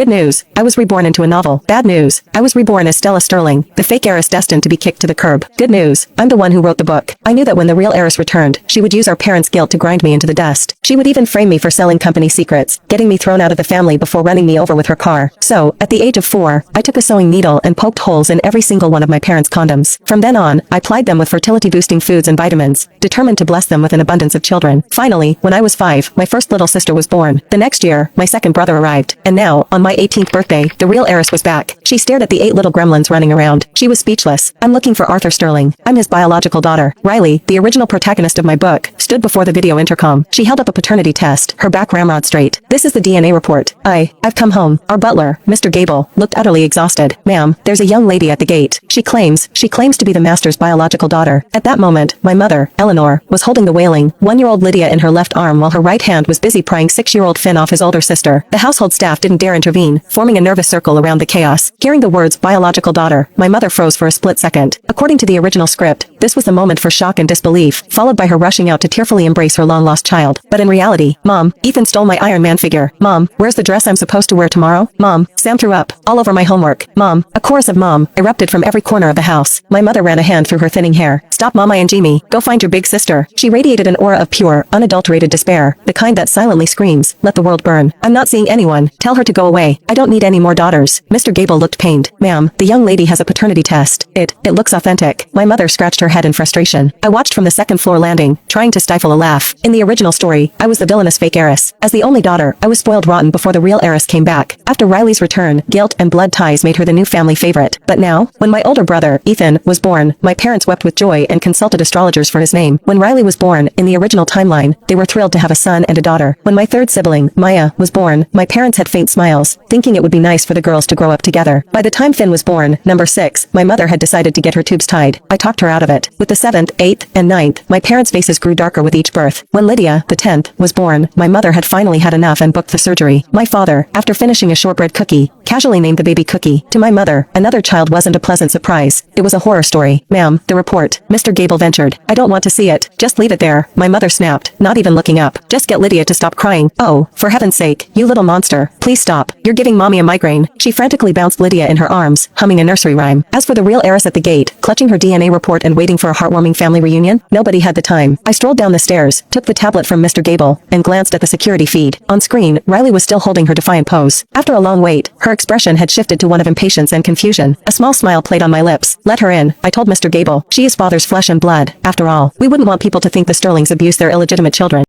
Good news, I was reborn into a novel. Bad news, I was reborn as Stella Sterling, the fake heiress destined to be kicked to the curb. Good news, I'm the one who wrote the book. I knew that when the real heiress returned, she would use our parents' guilt to grind me into the dust. She would even frame me for selling company secrets, getting me thrown out of the family before running me over with her car. So, at the age of 4, I took a sewing needle and poked holes in every single one of my parents' condoms. From then on, I plied them with fertility-boosting foods and vitamins, determined to bless them with an abundance of children. Finally, when I was 5, my first little sister was born. The next year, my second brother arrived. And now, on my 18th birthday, the real heiress was back. She stared at the 8 little gremlins running around. She was speechless. I'm looking for Arthur Sterling. I'm his biological daughter. Riley, the original protagonist of my book, stood before the video intercom. She held up a paternity test, her back ramrod straight. This is the DNA report. I've come home. Our butler, Mr. Gable, looked utterly exhausted. Ma'am, there's a young lady at the gate. She claims to be the master's biological daughter. At that moment, my mother, Eleanor, was holding the wailing 1-year-old Lydia in her left arm while her right hand was busy prying 6-year-old Finn off his older sister. The household staff didn't dare intervene, forming a nervous circle around the chaos. Hearing the words biological daughter, my mother froze for a split second. According to the original script, this was the moment for shock and disbelief, followed by her rushing out to tearfully embrace her long-lost child. But in reality, Mom, Ethan stole my Iron Man figure. Mom, where's the dress I'm supposed to wear tomorrow? Mom, Sam threw up all over my homework. Mom, a chorus of mom erupted from every corner of the house. My mother ran a hand through her thinning hair. Stop, Mama and Jimmy. Go find your big sister. She radiated an aura of pure, unadulterated despair, the kind that silently screams, let the world burn. I'm not seeing anyone. Tell her to go away. I don't need any more daughters. Mr. Gable looked pained. Ma'am, the young lady has a paternity test. It looks authentic. My mother scratched her head in frustration. I watched from the second-floor landing, trying to stifle a laugh. In the original story, I was the villainous fake heiress. As the only daughter, I was spoiled rotten before the real heiress came back. After Riley's return, guilt and blood ties made her the new family favorite. But now, when my older brother, Ethan, was born, my parents wept with joy and consulted astrologers for his name. When Riley was born, in the original timeline, they were thrilled to have a son and a daughter. When my third sibling, Maya, was born, my parents had faint smiles, thinking it would be nice for the girls to grow up together. By the time Finn was born, number 6, my mother had decided to get her tubes tied. I talked her out of it. With the 7th, 8th, and 9th, my parents' faces grew darker with each birth. When Lydia, the 10th, was born, my mother had finally had enough and booked the surgery. My father, after finishing a shortbread cookie, casually named the baby Cookie. To my mother, another child wasn't a pleasant surprise. It was a horror story. Ma'am, the report. Mr. Gable ventured. I don't want to see it. Just leave it there. My mother snapped, not even looking up. Just get Lydia to stop crying. Oh, for heaven's sake, you little monster. Please stop. You're giving mommy a migraine. She frantically bounced Lydia in her arms, humming a nursery rhyme. As for the real heiress at the gate, clutching her DNA report and waiting for a heartwarming family reunion, nobody had the time. I strolled down the stairs, took the tablet from Mr. Gable, and glanced at the security feed. On screen, Riley was still holding her defiant pose. After a long wait, her expression had shifted to one of impatience and confusion. A small smile played on my lips. Let her in, I told Mr. Gable. She is father's flesh and blood. After all, we wouldn't want people to think the Sterlings abused their illegitimate children.